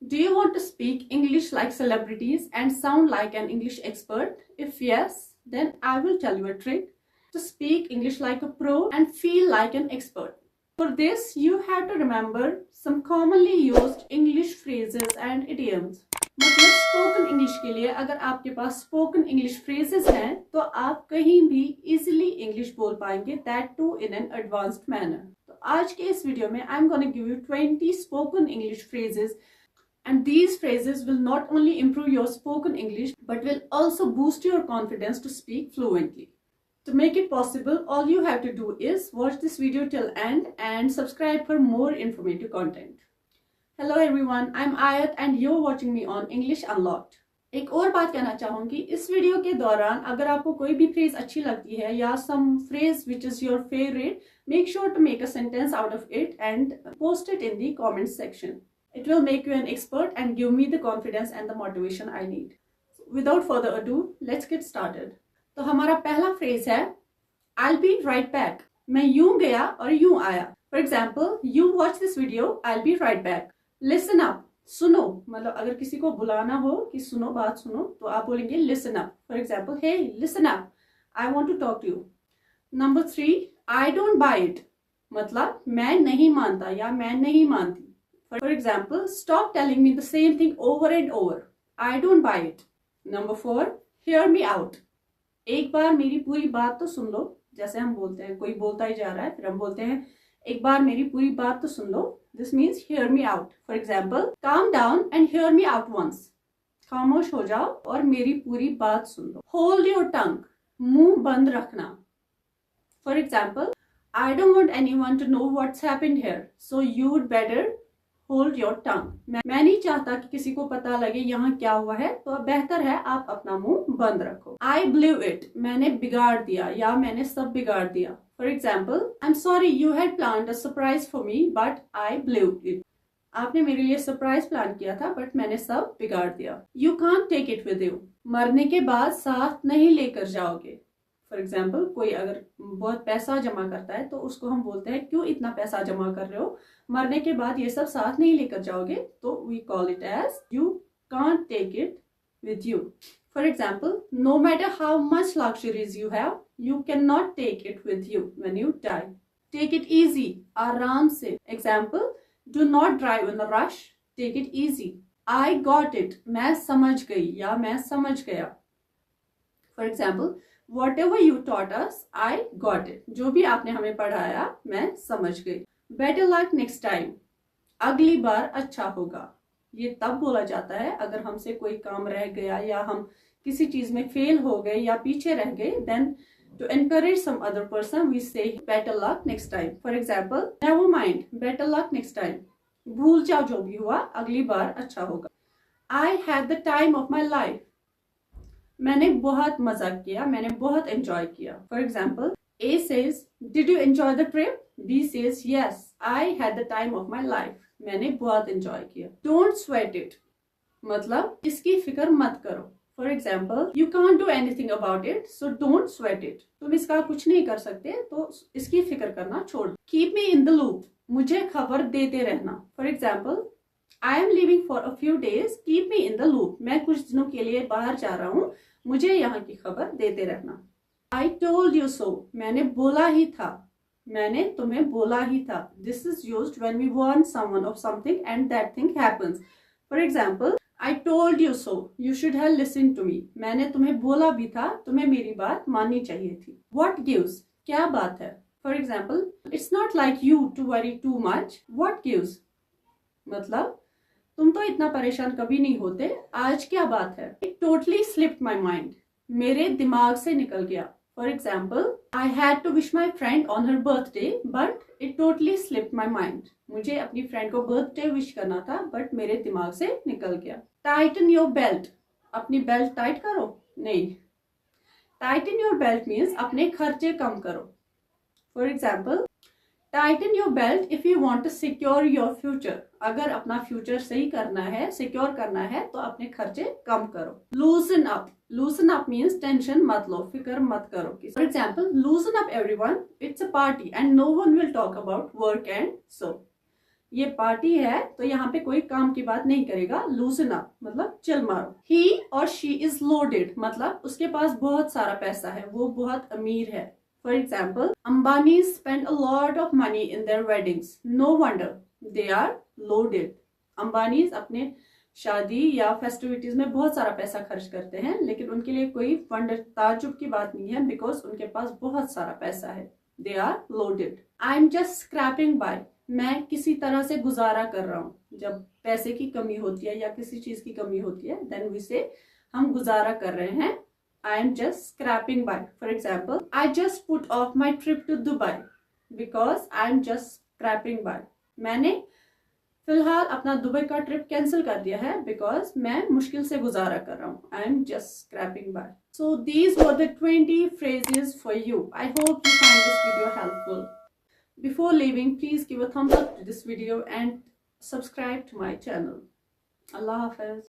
Do you want to speak English like celebrities and sound like an English expert? If yes, then I will tell you a trick to speak English like a pro and feel like an expert. For this, you have to remember some commonly used English phrases and idioms. मतलब spoken English के लिए अगर आपके पास spoken English phrases हैं तो आप कहीं भी इजीली इंग्लिश बोल पाएंगे, that too in an advanced manner. तो आज के इस वीडियो में I am gonna give you 20 spoken English phrases, and these phrases will not only improve your spoken English but will also boost your confidence to speak fluently. To make it possible, all you have to do is watch this video till end and subscribe for more informative content. Hello everyone, I'm Ayat and you're watching me on English Unlocked. एक और बात कहना चाहूंगी, इस video के दौरान अगर आपको कोई भी फ्रेज अच्छी लगती है या some phrase which is your favorite, make sure to make a sentence out of it and post it in the comment section. It will make you an expert and give me the confidence and the motivation I need. So without further ado, let's get started. तो हमारा पहला phrase है I'll be right back. मैं यूं गया और यूं आया. For example, you watch this video, I'll be right back. Listen up. सुनो, मतलब अगर किसी को बुलाना हो कि सुनो, बात सुनो, तो आप बोलेंगे listen up. For example, hey, listen up. I want to talk to you. Number 3, I don't buy it. मतलब मैं नहीं मानता या मैं नहीं मानती. For example, stop telling me the same thing over and over. I don't buy it. Number 4, hear me out. एक बार मेरी पूरी बात तो सुन लो. जैसे हम बोलते हैं, कोई बोलता ही जा रहा है, फिर हम बोलते हैं एक बार मेरी पूरी बात तो सुन लो. This means hear me out. For example, calm down and hear me out once. खामोश हो जाओ और मेरी पूरी बात सुन लो. Hold your tongue. मुंह बंद रखना. For example, I don't want anyone to know what's happened here, so you'd better hold your tongue. मैं नहीं चाहता कि किसी को पता लगे यहाँ क्या हुआ है, तो बेहतर है आप अपना मुंह बंद रखो. I blew it. मैंने बिगाड़ दिया या मैंने सब बिगाड़ दिया. For example, I'm sorry you had planned a surprise for me, but I blew it. आपने मेरे लिए सरप्राइज प्लान किया था बट मैंने सब बिगाड़ दिया. You can't take it with you. मरने के बाद साथ नहीं लेकर जाओगे. फॉर एग्जाम्पल, कोई अगर बहुत पैसा जमा करता है तो उसको हम बोलते हैं क्यों इतना पैसा जमा कर रहे हो, मरने के बाद ये सब साथ नहीं लेकर जाओगे, तो we call it as you can't take it with you. For example, no matter how much luxuries you have, you can not take it with you when you die. Take it easy. आराम से. Example, do not drive in a rush, take it easy. I got it. मैं समझ गई या मैं समझ गया. For example, Whatever you taught us, I got it. जो भी आपने हमें पढ़ाया मैं समझ गई. Better luck next time. अगली बार अच्छा होगा. ये तब बोला जाता है अगर हमसे कोई काम रह गया या हम किसी चीज में फेल हो गए या पीछे रह गए. Then to encourage some other person, we say better luck next time. For example, never mind, better luck next time. भूल जाओ जो भी हुआ, अगली बार अच्छा होगा. I had the time of my life. मैंने बहुत मजा किया, मैंने बहुत एंजॉय किया. For example, A says, Did you enjoy the trip? B says, Yes, I had the time of my life. मैंने बहुत एंजॉय किया. Don't sweat it. मतलब इसकी फिक्र मत करो. For example, You can't do anything about it, so don't sweat it. तुम इसका कुछ नहीं कर सकते, तो इसकी फिक्र करना छोड़ दो. Keep me in the loop. मुझे खबर देते रहना. For example, I am leaving for a few days. Keep me in the loop. मैं कुछ दिनों के लिए बाहर जा रहा हूँ, मुझे यहाँ की खबर देते रहना. I told you so. मैंने बोला ही था. मैंने तुम्हें बोला ही था. This is used when we warn someone of something and that thing happens. For example, I told you so. You should have listened to me. मैंने तुम्हें बोला भी था, तुम्हें मेरी बात माननी चाहिए थी. What gives? क्या बात है? For example, it's not like you to worry too much. What gives? मतलब तुम तो इतना परेशान कभी नहीं होते, आज क्या बात है. It totally slipped my mind. मेरे दिमाग से निकल गया. For example, I had to wish my friend on her birthday, but it totally slipped my mind. मुझे अपनी फ्रेंड को बर्थडे विश करना था, बट मेरे दिमाग से निकल गया. Tighten your belt. अपनी बेल्ट टाइट करो. नहीं. Tighten your belt means अपने खर्चे कम करो. For example, Tighten your belt if you want to secure your future. अगर अपना फ्यूचर सही करना है, सिक्योर करना है, तो अपने खर्चे कम करो. Loosen up. Loosen up means tension मत लो, फिक्र मत करो. For example, loosen up everyone. It's a party and no one will talk about work and so. ये पार्टी है तो यहाँ पे कोई काम की बात नहीं करेगा। लूजन अप मतलब चिल मारो। ही और शी इज लोडेड मतलब उसके पास बहुत सारा पैसा है, वो बहुत अमीर है। For example, Ambani spend a lot of money in their weddings, no wonder they are loaded. Ambani अपने शादी या फेस्टिविटीज में बहुत सारा पैसा खर्च करते हैं, लेकिन उनके लिए कोई वंडर ताजुब की बात नहीं है, बिकॉज उनके पास बहुत सारा पैसा है। They are loaded. I am just scraping by, मैं किसी तरह से गुजारा कर रहा हूँ। जब पैसे की कमी होती है या किसी चीज की कमी होती है, देन वी से हम गुजारा कर रहे हैं। I am just scraping by. For example, I just put off my trip to Dubai because I am just scraping by. मैंने फिलहाल अपना दुबई का ट्रिप कैंसिल कर दिया है बिकॉज मैं मुश्किल से गुजारा कर रहा हूँ। I am just scraping by. So these were the 20 phrases for you. I hope you find this video helpful. Before leaving, please give a thumbs up to this video and subscribe to my channel. Allah Hafiz.